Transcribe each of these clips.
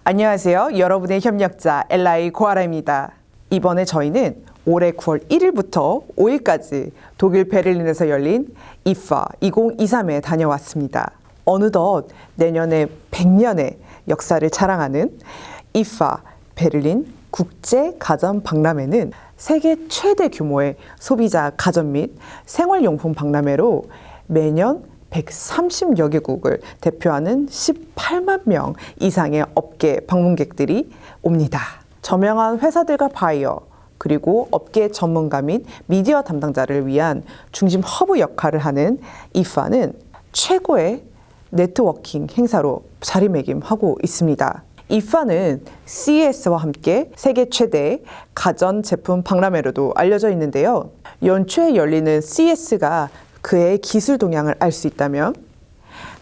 안녕하세요. 여러분의 협력자 엘라이 고아라입니다. 이번에 저희는 올해 9월 1일부터 5일까지 독일 베를린에서 열린 IFA 2023에 다녀왔습니다. 어느덧 내년에 100년의 역사를 자랑하는 IFA 베를린 국제 가전 박람회는 세계 최대 규모의 소비자 가전 및 생활용품 박람회로 매년 130여 개국을 대표하는 18만 명 이상의 업계 방문객들이 옵니다. 저명한 회사들과 바이어, 그리고 업계 전문가 및 미디어 담당자를 위한 중심 허브 역할을 하는 IFA는 최고의 네트워킹 행사로 자리매김하고 있습니다. IFA는 CES와 함께 세계 최대 가전 제품 박람회로도 알려져 있는데요. 연초에 열리는 CES가 그의 기술 동향을 알 수 있다면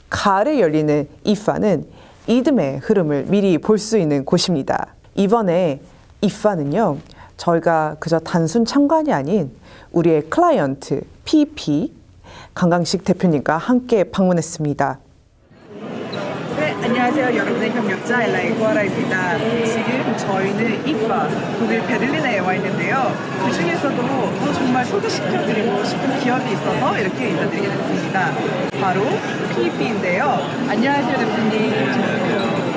가을에 열리는 IFA는 이듬해의 흐름을 미리 볼 수 있는 곳입니다. 이번에 IFA는요, 저희가 그저 단순 참관이 아닌 우리의 클라이언트 PP 강강식 대표님과 함께 방문했습니다. 네, 안녕하세요. 여러분의 협력자 엘라이 고아라입니다. 지금 저희는 IFA 독일 베를린에 와 있는데요. 그 중에서도 정말 소개시켜드리고 싶은 기업이 있어서 이렇게 인사드리게 됐습니다. 바로 PP인데요. 안녕하세요, 대표님.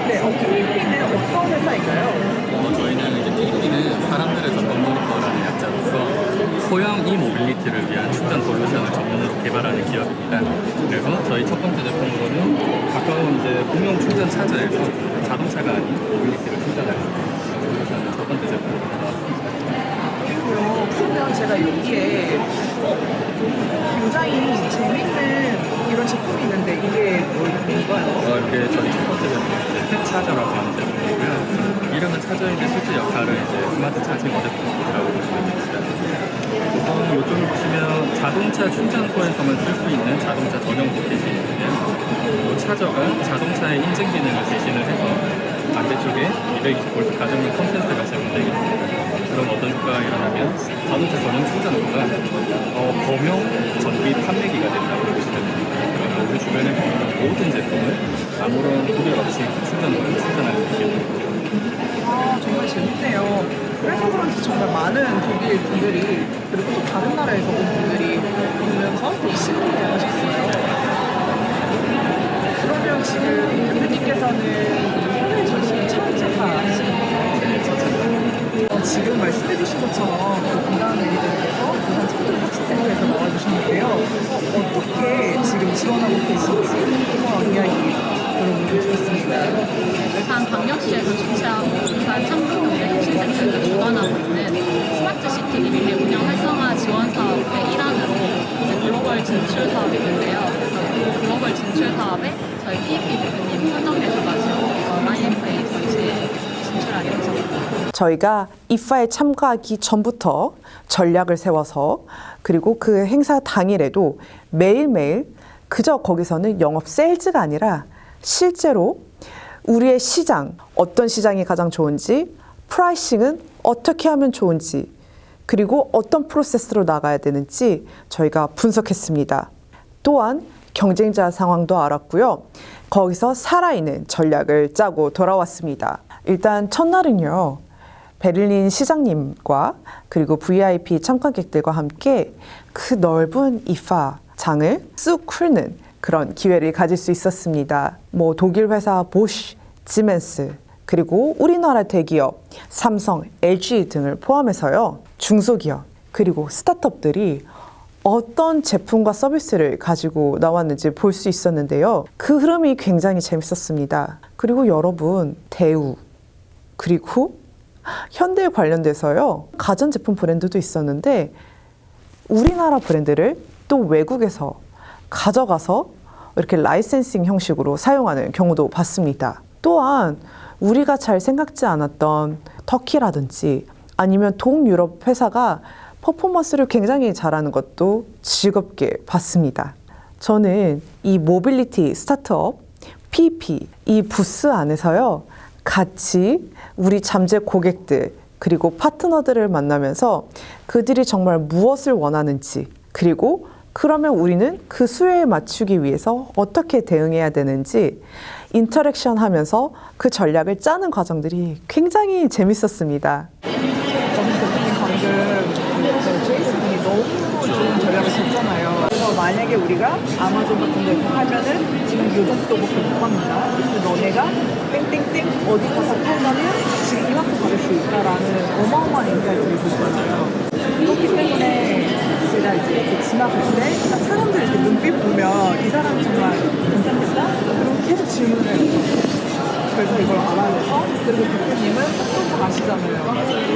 네, PP는 어떤 회사인가요? 저희는 이제 PP는 사람들의 전동 모니터라는 약자로서 소형 이모빌리티를 위한 충전 솔루션을 전문으로 개발하는 기업입니다. 그래서 저희 첫 번째 제품으로는 가까운 이제 공용 충전 차저에서 자동차가 아닌 모빌리티를 충전할 수 있는 솔루션을 첫 번째 제품으로 나왔습니다. 그러면 제가 여기에 굉장히 재밌는 이런 제품이 있는데 이게 뭔가요? 이게 저희 첫 번째 제품, 탭 차저라고 하는 제품이고요. 이름은 차저인데 실제 역할은 이제 스마트 차징 어댑터라고 보시면 됩니다. 우선 이쪽을 보시면 자동차 충전소에서만 쓸 수 있는 자동차 전용 소켓이 있는데요. 이 차저가 자동차의 인증 기능을 대신을 해서 반대쪽에 220V 가정용 콘센트가 제공되게 됩니다. 그럼 어떤 효과가 일어나면 자동차 전용 충전소가 범용 전기 판매기가 된다고 보시면 됩니다. 그럼 우리 주변에 보이는 모든 제품을 아무런 구별 없이 충전소를 충전할 수 있게 됩니다. 정말 재밌네요. 그래서 그런지 정말 많은 독일 분들이 그리고 또 다른 나라에서 온 분들이 보면서 되게 신기해하셨어요. 그러면 지금 대표님께서는 해외 전시회 처음차 하시는 거예요? 지금 말씀해주신 것처럼 그 공간을 대해서 부산 청소년복지센터에서 나와주셨는데요. 어떻게 지금 지원하고 계신지 이야기 들어보고 싶습니다. 부산 광역시에서 주최하고 부산 창조경제 혁신센터를 주관하고 있는 스마트시티 리빌리 운영 활성화 지원 사업의 일환으로 이제 글로벌 진출 사업이 있는데요. 그래서 그 글로벌 진출 사업에 저희 PEP 대표님 선정되셔가지고 IFA 전시에 진출하게 되셨습니다. 저희가 IFA에 참가하기 전부터 전략을 세워서 그리고 그 행사 당일에도 매일매일 그저 거기서는 영업 세일즈가 아니라 실제로 우리의 시장, 어떤 시장이 가장 좋은지, 프라이싱은 어떻게 하면 좋은지, 그리고 어떤 프로세스로 나가야 되는지 저희가 분석했습니다. 또한 경쟁자 상황도 알았고요. 거기서 살아있는 전략을 짜고 돌아왔습니다. 일단 첫날은요, 베를린 시장님과 그리고 VIP 참관객들과 함께 그 넓은 IFA 장을 쑥 훑는 그런 기회를 가질 수 있었습니다. 독일 회사 보쉬, 지멘스, 그리고 우리나라 대기업 삼성, LG 등을 포함해서요. 중소기업, 그리고 스타트업들이 어떤 제품과 서비스를 가지고 나왔는지 볼 수 있었는데요. 그 흐름이 굉장히 재밌었습니다. 그리고 여러분, 대우, 그리고 현대에 관련돼서요. 가전제품 브랜드도 있었는데 우리나라 브랜드를 또 외국에서 가져가서 이렇게 라이센싱 형식으로 사용하는 경우도 봤습니다. 또한 우리가 잘 생각지 않았던 터키라든지 아니면 동유럽 회사가 퍼포먼스를 굉장히 잘하는 것도 즐겁게 봤습니다. 저는 이 모빌리티 스타트업 PP 이 부스 안에서요. 같이 우리 잠재 고객들 그리고 파트너들을 만나면서 그들이 정말 무엇을 원하는지 그리고 그러면 우리는 그 수요에 맞추기 위해서 어떻게 대응해야 되는지 인터랙션 하면서 그 전략을 짜는 과정들이 굉장히 재밌었습니다. 저는 대표님 방금 제이슨이 너무 좋은 전략을 줬잖아요. 그래서 만약에 우리가 아마존 같은 데 팔면은 지금 요 정도밖에 못 받는다. 근데 너네가 땡땡땡 어디 가서 팔려면 지금 이만큼 받을 수 있다라는 어마어마한 인사이트를 줬잖아요. 그렇기 때문에 제가 이제 이렇게 지나갈 때 사람들 이렇게 눈빛 보면 이 사람 정말 괜찮겠다? 그럼 계속 질문을 해요. 그래서 이걸 알아내서 그리고 대표님은 조금 더 아시잖아요.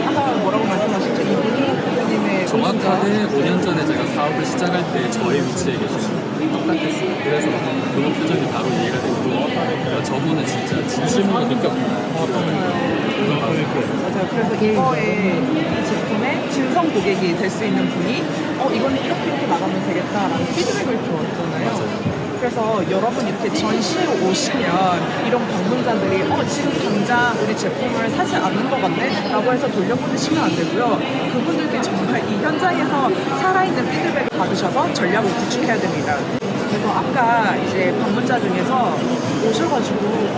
아까 뭐라고 말씀하셨죠? 이분이 대표님의 정확하게 5년 전에 제가 사업을 시작할 때 저의 위치에 계시는 분이 똑같았어요. 그래서 그 표정이 바로 이해가 되고 저분은 진짜 진심으로 느꼈구나. 맞아요. 그래서 이거에 이 제품의 진성 고객이 될 수 있는 분이 이거는 이렇게 나가면 되겠다라는 피드백을 주었잖아요. 그래서 여러분 이렇게 전시에 오시면 이런 방문자들이 지금 당장 우리 제품을 사지 않는 것 같네? 라고 해서 돌려보내시면 안 되고요. 그분들께 정말 이 현장에서 살아있는 피드백을 받으셔서 전략을 구축해야 됩니다. 그래서 아까 이제 방문자 중에서 오셔가지고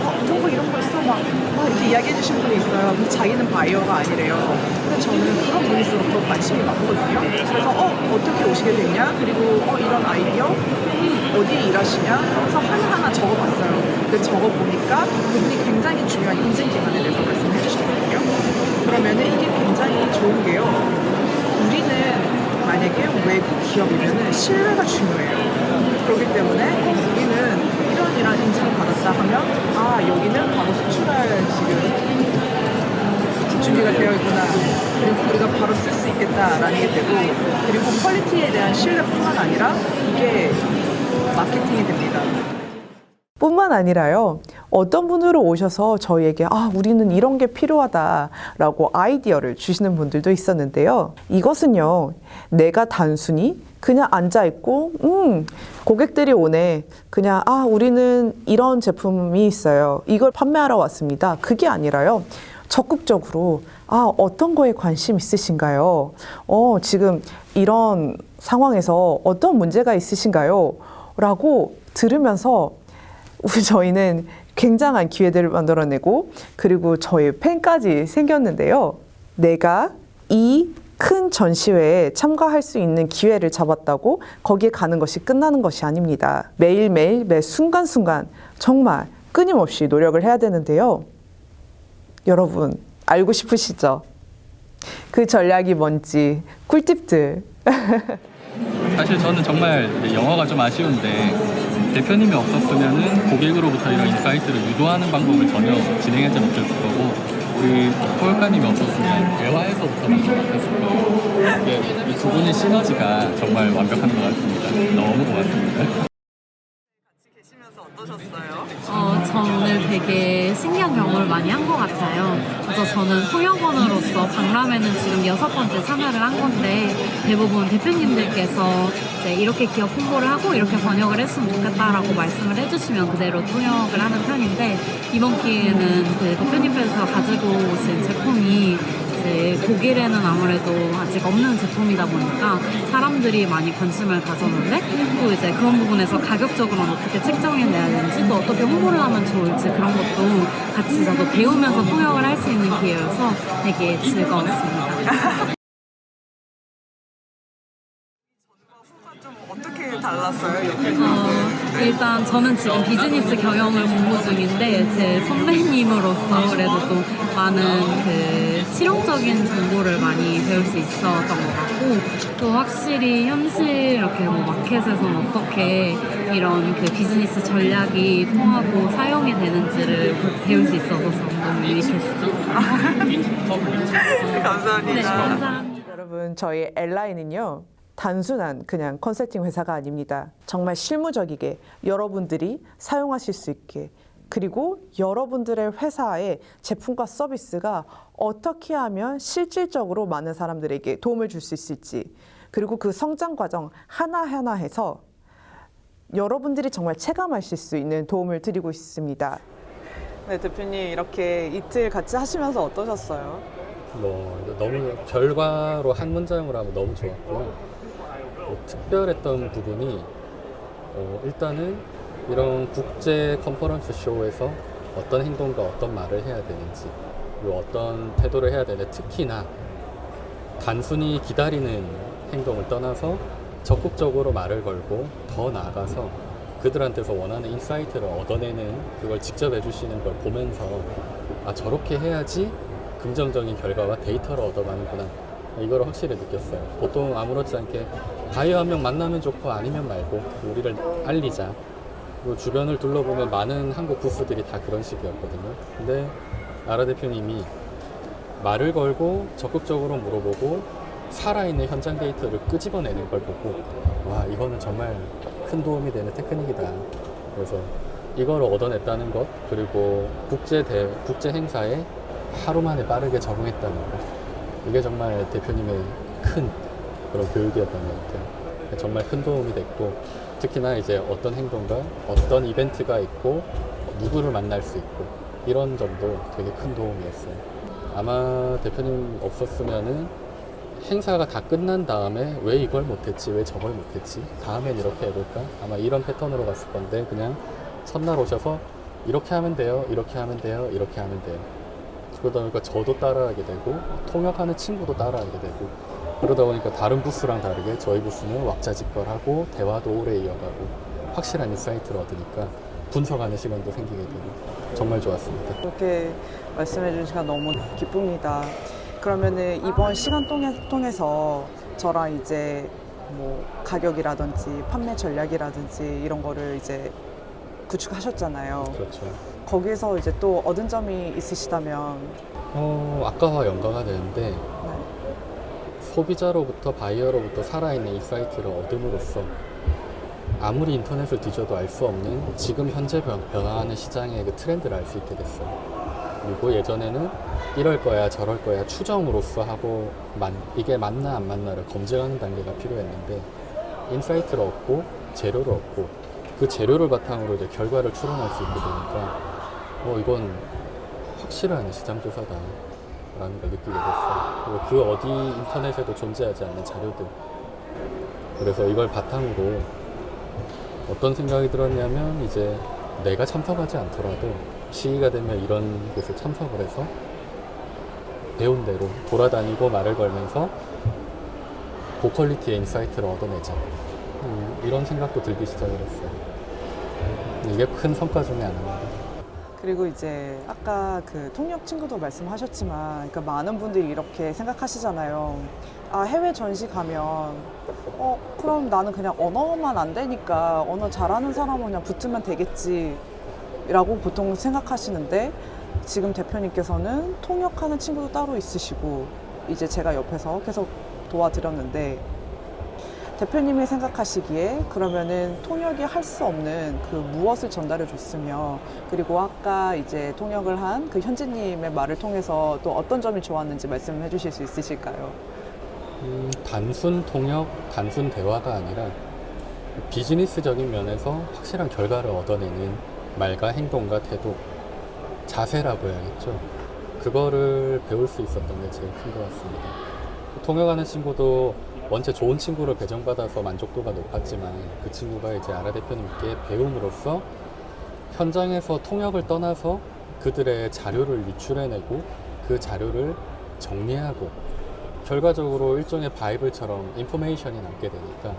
이런 거 있어 막 이렇게 이야기해 주신 분이 있어요. 근데 자기는 바이어가 아니래요. 근데 저는 그런 분일수록 더 관심이 많거든요. 그래서 어떻게 오시게 됐냐? 그리고 이런 아이디어? 어디에 일하시냐? 그래서 하나하나 적어봤어요. 근데 적어보니까 그분이 굉장히 중요한 인증 기관에 대해서 말씀해 주셨거든요. 그러면은 이게 굉장히 좋은 게요. 우리는 만약에 외국 기업이면은 신뢰가 중요해요. 그렇기 때문에 우리는 이런 인증을 받았다 하면 여기는 바로 수출할 지금 준비가 되어 있구나. 그리고 우리가 바로 쓸 수 있겠다라는 게 되고 그리고 퀄리티에 대한 신뢰뿐만 아니라 이게 마케팅이 됩니다. 뿐만 아니라요. 어떤 분으로 오셔서 저희에게 우리는 이런 게 필요하다라고 아이디어를 주시는 분들도 있었는데요. 이것은요. 내가 단순히 그냥 앉아있고 고객들이 오네. 그냥 우리는 이런 제품이 있어요. 이걸 판매하러 왔습니다. 그게 아니라요. 적극적으로 어떤 거에 관심 있으신가요? 지금 이런 상황에서 어떤 문제가 있으신가요? 라고 들으면서 저희는 굉장한 기회들을 만들어내고 그리고 저희 팬까지 생겼는데요. 내가 이 큰 전시회에 참가할 수 있는 기회를 잡았다고 거기에 가는 것이 끝나는 것이 아닙니다. 매일매일 매 순간순간 정말 끊임없이 노력을 해야 되는데요. 여러분 알고 싶으시죠? 그 전략이 뭔지 꿀팁들. 사실 저는 정말 영어가 좀 아쉬운데 대표님이 없었으면은 고객으로부터 이런 인사이트를 유도하는 방법을 전혀 진행하지 못했을 거고 우리 포효과님이 없었으면 대화에서부터 만들 것 같았을 거고 이 두 분의 시너지가 정말 완벽한 것 같습니다. 너무 고맙습니다. 같이 계시면서 어떠셨어요? 저는 되게 신기한 경험을 많이 한 것 같아요. 그래서 저는 통역원으로서 박람회는 지금 6번째 참여를 한 건데 대부분 대표님들께서 이제 이렇게 기업 홍보를 하고 이렇게 번역을 했으면 좋겠다라고 말씀을 해주시면 그대로 통역을 하는 편인데 이번 기회에는 그 대표님께서 가지고 오신 제품이 이제 독일에는 아무래도 아직 없는 제품이다 보니까 사람들이 많이 관심을 가졌는데 또 이제 그런 부분에서 가격적으로는 어떻게 책정해내야 되는지 또 어떻게 홍보를 하면 좋을지 그런 것도 같이 저도 배우면서 통역을 할 수 있는 기회여서 되게 즐거웠습니다. 좀 어떻게 달랐어요? 일단 저는 지금 비즈니스 경영을 공부 중인데 제 선배님으로서 그래도 또 많은 그 실용적인 정보를 많이 배울 수 있었던 것 같고 또 확실히 현실 이렇게 마켓에서는 어떻게 이런 그 비즈니스 전략이 통하고 사용이 되는지를 배울 수 있어서 너무 유익했어요. 감사합니다. 네, 감사합니다. 여러분 저희 엘라인은요. 단순한 그냥 컨설팅 회사가 아닙니다. 정말 실무적이게 여러분들이 사용하실 수 있게 그리고 여러분들의 회사의 제품과 서비스가 어떻게 하면 실질적으로 많은 사람들에게 도움을 줄 수 있을지 그리고 그 성장 과정 하나하나 해서 여러분들이 정말 체감하실 수 있는 도움을 드리고 있습니다. 네, 대표님 이렇게 이틀 같이 하시면서 어떠셨어요? 너무 결과로 한 문장으로 하면 너무 좋았고요. 특별했던 부분이 일단은 이런 국제 컨퍼런스 쇼에서 어떤 행동과 어떤 말을 해야 되는지, 그리고 어떤 태도를 해야 되는지, 특히나 단순히 기다리는 행동을 떠나서 적극적으로 말을 걸고 더 나아가서 그들한테서 원하는 인사이트를 얻어내는, 그걸 직접 해주시는 걸 보면서 아, 저렇게 해야지 긍정적인 결과와 데이터를 얻어가는구나, 이걸 확실히 느꼈어요. 보통 아무렇지 않게 바이어 한 명 만나면 좋고 아니면 말고 우리를 알리자, 그리고 주변을 둘러보면 많은 한국 부스들이 다 그런 식이었거든요. 근데 나라 대표님이 말을 걸고 적극적으로 물어보고 살아있는 현장 데이터를 끄집어내는 걸 보고 와, 이거는 정말 큰 도움이 되는 테크닉이다. 그래서 이걸 얻어냈다는 것, 그리고 국제 행사에 하루 만에 빠르게 적응했다는 것, 이게 정말 대표님의 큰 그런 교육이었던 것 같아요. 정말 큰 도움이 됐고, 특히나 이제 어떤 행동과 어떤 이벤트가 있고 누구를 만날 수 있고 이런 점도 되게 큰 도움이었어요. 아마 대표님 없었으면은 행사가 다 끝난 다음에 왜 이걸 못했지, 왜 저걸 못했지, 다음엔 이렇게 해볼까, 아마 이런 패턴으로 갔을 건데, 그냥 첫날 오셔서 이렇게 하면 돼요, 이렇게 하면 돼요, 이렇게 하면 돼요. 그러다 보니까 저도 따라하게 되고 통역하는 친구도 따라하게 되고, 그러다 보니까 다른 부스랑 다르게 저희 부스는 왁자지껄하고 대화도 오래 이어가고 확실한 인사이트를 얻으니까 분석하는 시간도 생기게 되고 정말 좋았습니다. 그렇게 말씀해 주신 시간 너무 기쁩니다. 그러면은 이번 시간 통해서 저랑 이제 뭐 가격이라든지 판매 전략이라든지 이런 거를 이제 구축하셨잖아요. 그렇죠. 거기에서 이제 또 얻은 점이 있으시다면. 아까와 연관가 되는데, 네. 소비자로부터 바이어로부터 살아있는 인사이트를 얻음으로써 아무리 인터넷을 뒤져도 알 수 없는 지금 현재 변화하는 시장의 그 트렌드를 알 수 있게 됐어요. 그리고 예전에는 이럴 거야 저럴 거야 추정으로서 하고 이게 맞나 안 맞나를 검증하는 단계가 필요했는데, 인사이트를 얻고 재료를 얻고 그 재료를 바탕으로 이제 결과를 추론할 수 있게 되니까 이건 확실한 시장조사다 라는 걸 느끼게 됐어요. 그리고 그 어디 인터넷에도 존재하지 않는 자료들, 그래서 이걸 바탕으로 어떤 생각이 들었냐면, 이제 내가 참석하지 않더라도 시기가 되면 이런 곳에 참석을 해서 배운 대로 돌아다니고 말을 걸면서 고퀄리티의 인사이트를 얻어내자, 이런 생각도 들기 시작을 했어요. 이게 큰 성과 중에 하나입니다. 그리고 이제 아까 그 통역 친구도 말씀하셨지만, 그러니까 많은 분들이 이렇게 생각하시잖아요. 아, 해외 전시 가면 그럼 나는 그냥 언어만 안 되니까 언어 잘하는 사람 그냥 붙으면 되겠지 라고 보통 생각하시는데, 지금 대표님께서는 통역하는 친구도 따로 있으시고 이제 제가 옆에서 계속 도와드렸는데, 대표님이 생각하시기에 그러면은 통역이 할 수 없는 그 무엇을 전달해 줬으며, 그리고 아까 이제 통역을 한 그 현지님의 말을 통해서 또 어떤 점이 좋았는지 말씀해 주실 수 있으실까요? 단순 통역, 단순 대화가 아니라 비즈니스적인 면에서 확실한 결과를 얻어내는 말과 행동과 태도, 자세라고 해야겠죠. 그거를 배울 수 있었던 게 제일 큰 것 같습니다. 통역하는 친구도 원체 좋은 친구를 배정받아서 만족도가 높았지만, 그 친구가 이제 아라 대표님께 배움으로써 현장에서 통역을 떠나서 그들의 자료를 유출해내고 그 자료를 정리하고 결과적으로 일종의 바이블처럼 인포메이션이 남게 되니까,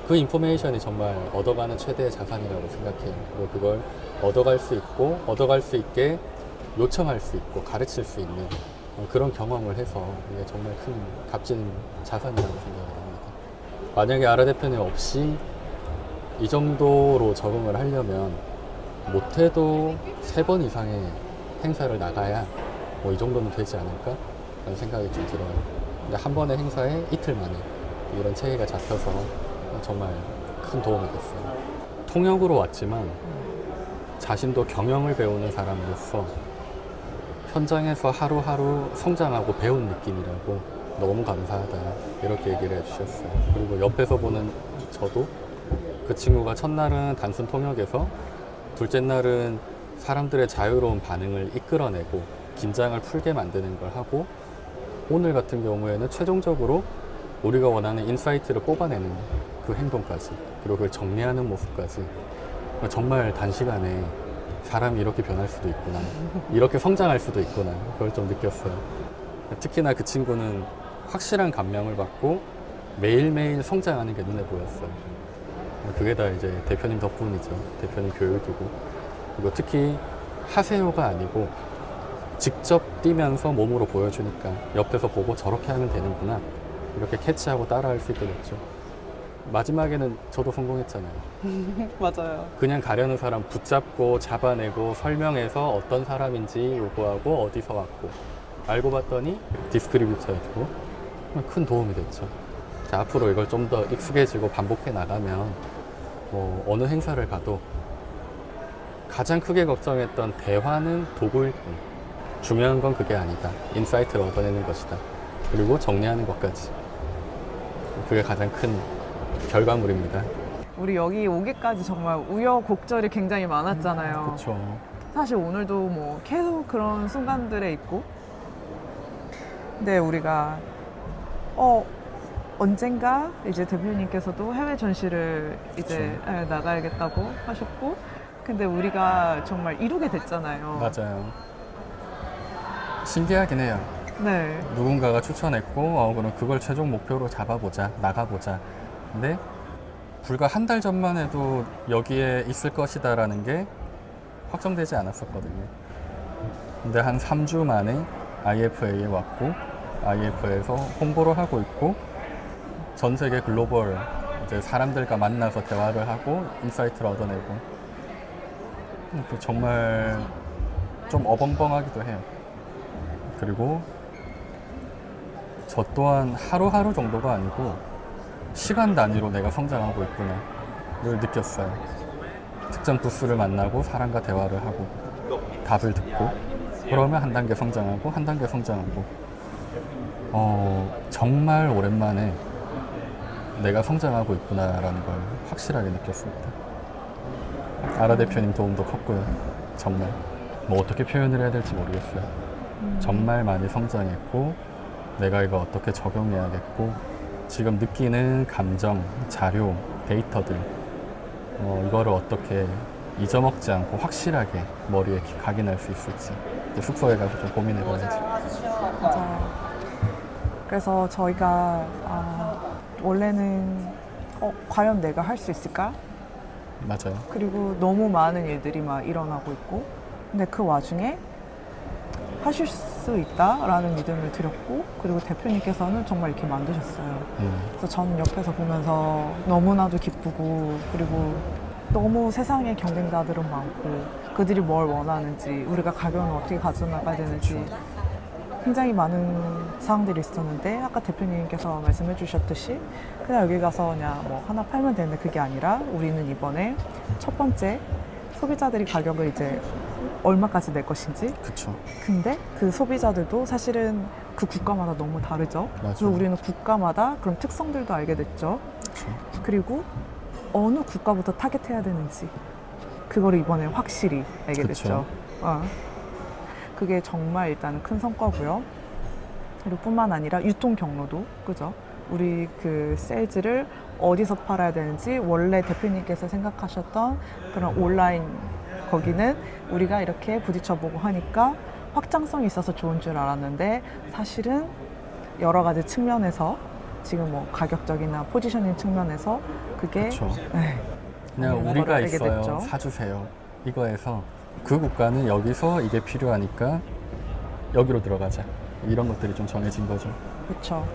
그 인포메이션이 정말 얻어가는 최대의 자산이라고 생각해요. 그리고 그걸 얻어갈 수 있고 얻어갈 수 있게 요청할 수 있고 가르칠 수 있는 그런 경험을 해서 이게 정말 큰 값진 자산이라고 생각을 합니다. 만약에 아라 대표님 없이 이 정도로 적응을 하려면 못해도 3번 이상의 행사를 나가야 이 정도는 되지 않을까 라는 생각이 좀 들어요. 근데 한 번의 행사에 이틀 만에 이런 체계가 잡혀서 정말 큰 도움이 됐어요. 통역으로 왔지만 자신도 경영을 배우는 사람으로서 현장에서 하루하루 성장하고 배운 느낌이라고, 너무 감사하다 이렇게 얘기를 해주셨어요. 그리고 옆에서 보는 저도 그 친구가 첫날은 단순 통역에서 둘째 날은 사람들의 자유로운 반응을 이끌어내고 긴장을 풀게 만드는 걸 하고, 오늘 같은 경우에는 최종적으로 우리가 원하는 인사이트를 뽑아내는 그 행동까지, 그리고 그걸 정리하는 모습까지 정말 단시간에 사람이 이렇게 변할 수도 있구나, 이렇게 성장할 수도 있구나, 그걸 좀 느꼈어요. 특히나 그 친구는 확실한 감명을 받고 매일매일 성장하는 게 눈에 보였어요. 그게 다 이제 대표님 덕분이죠. 대표님 교육이고, 그리고 특히 하세요가 아니고 직접 뛰면서 몸으로 보여주니까 옆에서 보고 저렇게 하면 되는구나, 이렇게 캐치하고 따라할 수 있게 됐죠. 마지막에는 저도 성공했잖아요. 맞아요. 그냥 가려는 사람 붙잡고 잡아내고 설명해서 어떤 사람인지 요구하고 어디서 왔고, 알고 봤더니 디스트리뷰터였고, 큰 도움이 됐죠. 자, 앞으로 이걸 좀 더 익숙해지고 반복해 나가면 뭐 어느 행사를 가도 가장 크게 걱정했던 대화는 도구일 뿐, 중요한 건 그게 아니다, 인사이트를 얻어내는 것이다, 그리고 정리하는 것까지, 그게 가장 큰 결과물입니다. 우리 여기 오기까지 정말 우여곡절이 굉장히 많았잖아요. 그렇죠. 사실 오늘도 뭐 계속 그런 순간들에 있고, 근데 우리가 언젠가 이제 대표님께서도 해외 전시를 이제 나가야겠다고 하셨고, 근데 우리가 정말 이루게 됐잖아요. 맞아요. 신기하긴 해요. 네. 누군가가 추천했고, 그럼 그걸 최종 목표로 잡아보자, 나가보자. 근데 불과 한 달 전만 해도 여기에 있을 것이다라는 게 확정되지 않았었거든요. 근데 한 3주 만에 IFA에 왔고, IF에서 홍보를 하고 있고, 전 세계 글로벌 이제 사람들과 만나서 대화를 하고 인사이트를 얻어내고, 정말 좀 어벙벙하기도 해요. 그리고 저 또한 하루하루 정도가 아니고 시간 단위로 내가 성장하고 있구나를 느꼈어요. 특정 부스를 만나고 사람과 대화를 하고 답을 듣고, 그러면 한 단계 성장하고 한 단계 성장하고, 정말 오랜만에 내가 성장하고 있구나라는 걸 확실하게 느꼈습니다. 아라 대표님 도움도 컸고요. 정말 뭐 어떻게 표현을 해야 될지 모르겠어요. 정말 많이 성장했고, 내가 이거 어떻게 적용해야겠고, 지금 느끼는 감정, 자료, 데이터들, 이거를 어떻게 잊어먹지 않고 확실하게 머리에 각인할 수 있을지 숙소에 가서 좀 고민해봐야지. 맞아요. 그래서 저희가 원래는 과연 내가 할 수 있을까? 맞아요. 그리고 너무 많은 일들이 막 일어나고 있고, 근데 그 와중에 하실 수 있다라는 믿음을 드렸고, 그리고 대표님께서는 정말 이렇게 만드셨어요. 그래서 저는 옆에서 보면서 너무나도 기쁘고, 그리고 너무 세상에 경쟁자들은 많고, 그들이 뭘 원하는지, 우리가 가격을 어떻게 가져나가야 되는지 굉장히 많은 사항들이 있었는데, 아까 대표님께서 말씀해 주셨듯이 그냥 여기 가서 그냥 뭐 하나 팔면 되는데, 그게 아니라 우리는 이번에 첫 번째 소비자들이 가격을 이제 얼마까지 낼 것인지, 그쵸. 근데 그 소비자들도 사실은 그 국가마다 너무 다르죠. 맞아요. 그래서 우리는 국가마다 그런 특성들도 알게 됐죠. 그쵸. 그리고 어느 국가부터 타겟해야 되는지 그거를 이번에 확실히 알게 그쵸. 됐죠. 그게 정말 일단 큰 성과고요. 그리고 뿐만 아니라 유통 경로도, 그죠? 우리 그 세일즈를 어디서 팔아야 되는지, 원래 대표님께서 생각하셨던 그런 온라인, 거기는 우리가 이렇게 부딪혀보고 하니까 확장성이 있어서 좋은 줄 알았는데, 사실은 여러 가지 측면에서 지금 뭐 가격적이나 포지셔닝 측면에서 그게 그쵸. 에이, 그냥 너무 우리가 알게 있어요. 됐죠. 사주세요. 이거에서 그 국가는 여기서 이게 필요하니까 여기로 들어가자. 이런 것들이 좀 정해진 거죠. 그렇죠.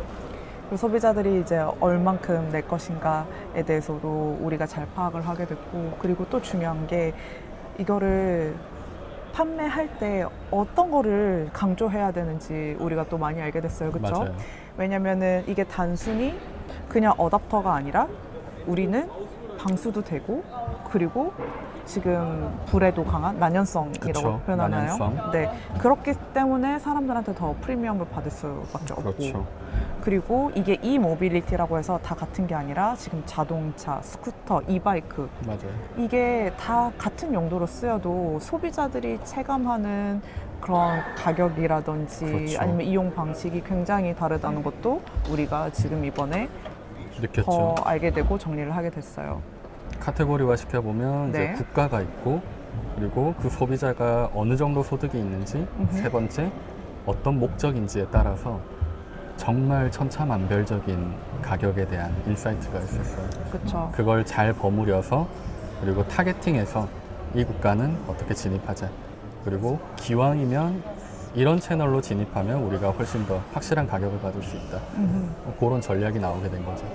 그리고 소비자들이 이제 얼만큼 낼 것인가에 대해서도 우리가 잘 파악을 하게 됐고, 그리고 또 중요한 게 이거를 판매할 때 어떤 거를 강조해야 되는지 우리가 또 많이 알게 됐어요. 그렇죠? 맞아요. 왜냐면은 이게 단순히 그냥 어댑터가 아니라 우리는 방수도 되고, 그리고 지금 불에도 강한 난연성이라고 그쵸, 표현하나요? 난연성. 네, 그렇기 때문에 사람들한테 더 프리미엄을 받을 수밖에 없고, 그렇죠. 그리고 이게 이모빌리티라고 해서 다 같은 게 아니라 지금 자동차, 스쿠터, 이바이크, 맞아요. 이게 다 같은 용도로 쓰여도 소비자들이 체감하는 그런 가격이라든지 그렇죠. 아니면 이용 방식이 굉장히 다르다는 것도 우리가 지금 이번에 느꼈죠. 더 알게 되고 정리를 하게 됐어요. 카테고리화 시켜보면 네. 이제 국가가 있고 그리고 그 소비자가 어느 정도 소득이 있는지 세 번째 어떤 목적인지에 따라서 정말 천차만별적인 가격에 대한 인사이트가 있었어요. 그렇죠. 그걸 잘 버무려서 그리고 타겟팅해서 이 국가는 어떻게 진입하자. 그리고 기왕이면 이런 채널로 진입하면 우리가 훨씬 더 확실한 가격을 받을 수 있다. 그런 전략이 나오게 된 거죠.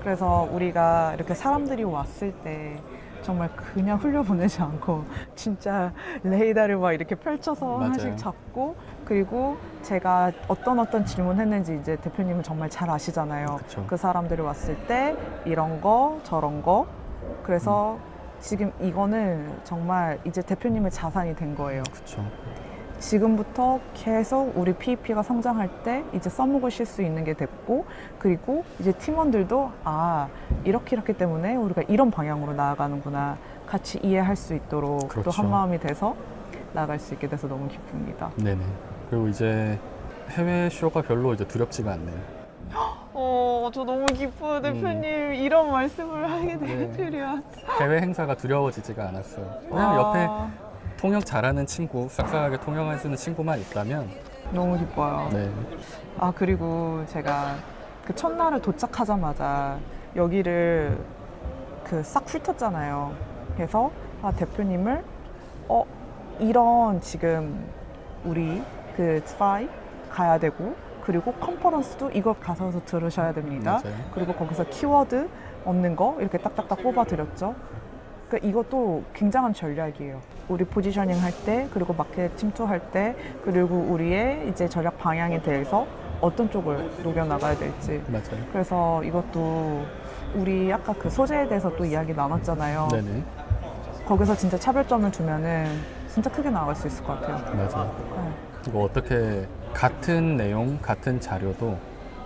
그래서 우리가 이렇게 사람들이 왔을 때 정말 그냥 흘려보내지 않고 진짜 레이더를 막 이렇게 펼쳐서 맞아요. 하나씩 잡고 그리고 제가 어떤 질문했는지 이제 대표님은 정말 잘 아시잖아요. 그쵸. 그 사람들이 왔을 때 이런 거 저런 거 그래서 지금 이거는 정말 이제 대표님의 자산이 된 거예요. 그렇죠. 지금부터 계속 우리 PEP가 성장할 때 이제 써먹으실 수 있는 게 됐고 그리고 이제 팀원들도 이렇게 때문에 우리가 이런 방향으로 나아가는구나 같이 이해할 수 있도록 그렇죠. 또 한마음이 돼서 나아갈 수 있게 돼서 너무 기쁩니다. 네네. 그리고 이제 해외 쇼가 별로 이제 두렵지가 않네요. 저 너무 기뻐요 대표님 이런 말씀을 하게 네. 되면 해외 행사가 두려워지지가 않았어요. 그냥 옆에 통역 잘하는 친구, 싹싹하게 통역할 수 있는 친구만 있다면 너무 기뻐요. 네. 그리고 제가 그 첫날을 도착하자마자 여기를 싹 훑었잖아요. 그래서 대표님을 이런 지금 우리 그 트라이 가야 되고 그리고 컨퍼런스도 이걸 가서 들으셔야 됩니다. 맞아요. 그리고 거기서 키워드 얻는 거 이렇게 딱딱딱 뽑아드렸죠. 그러니까 이것도 굉장한 전략이에요. 우리 포지셔닝 할 때, 그리고 마켓 침투할 때, 그리고 우리의 이제 전략 방향에 대해서 어떤 쪽을 녹여나가야 될지. 맞아요. 그래서 이것도 우리 아까 그 소재에 대해서 또 이야기 나눴잖아요. 네네. 거기서 진짜 차별점을 주면은 진짜 크게 나갈 수 있을 것 같아요. 맞아요. 네. 이거 어떻게 같은 내용, 같은 자료도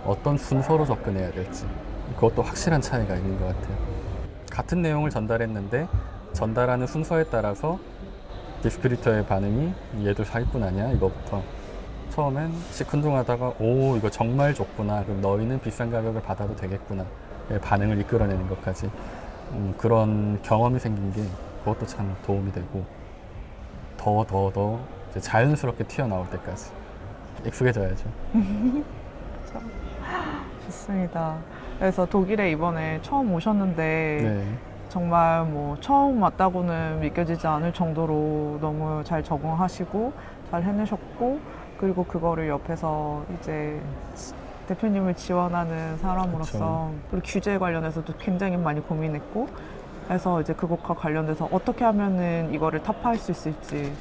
어떤 순서로 접근해야 될지 그것도 확실한 차이가 있는 것 같아요. 같은 내용을 전달했는데 전달하는 순서에 따라서 디스트리뷰터의 반응이 얘도 사기꾼 아니야? 이거부터 처음엔 시큰둥하다가 이거 정말 좋구나. 그럼 너희는 비싼 가격을 받아도 되겠구나. 반응을 이끌어내는 것까지 그런 경험이 생긴 게 그것도 참 도움이 되고 더 이제 자연스럽게 튀어나올 때까지 익숙해져야죠. 좋습니다. 그래서 독일에 이번에 처음 오셨는데 네. 정말 뭐 처음 왔다고는 믿겨지지 않을 정도로 너무 잘 적응하시고 잘 해내셨고 그리고 그거를 옆에서 이제 대표님을 지원하는 사람으로서 우리 규제에 관련해서도 굉장히 많이 고민했고 그래서 이제 그것과 관련돼서 어떻게 하면은 이거를 타파할 수 있을지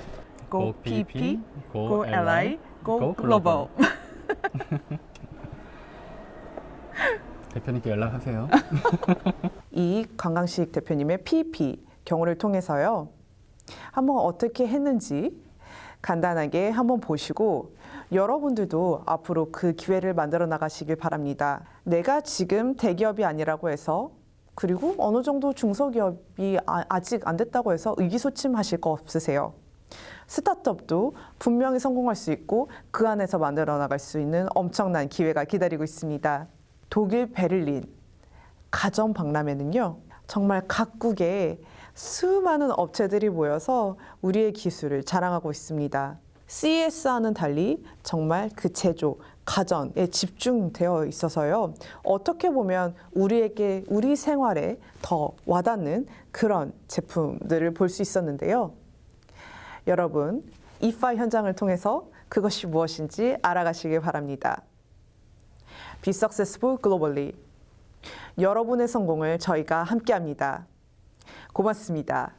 Go PEP, Go LI, Go Global. 대표님께 연락하세요. 이 관광식 대표님의 PEP 경우를 통해서요. 한번 어떻게 했는지 간단하게 한번 보시고 여러분들도 앞으로 그 기회를 만들어 나가시길 바랍니다. 내가 지금 대기업이 아니라고 해서 그리고 어느 정도 중소기업이 아직 안 됐다고 해서 의기소침하실 거 없으세요. 스타트업도 분명히 성공할 수 있고 그 안에서 만들어 나갈 수 있는 엄청난 기회가 기다리고 있습니다. 독일 베를린 가전 박람회는요. 정말 각국의 수많은 업체들이 모여서 우리의 기술을 자랑하고 있습니다. CES와는 달리 정말 그 제조, 가전에 집중되어 있어서요. 어떻게 보면 우리에게, 우리 생활에 더 와닿는 그런 제품들을 볼 수 있었는데요. 여러분, 이파 현장을 통해서 그것이 무엇인지 알아가시길 바랍니다. Be successful globally. 여러분의 성공을 저희가 함께합니다. 고맙습니다.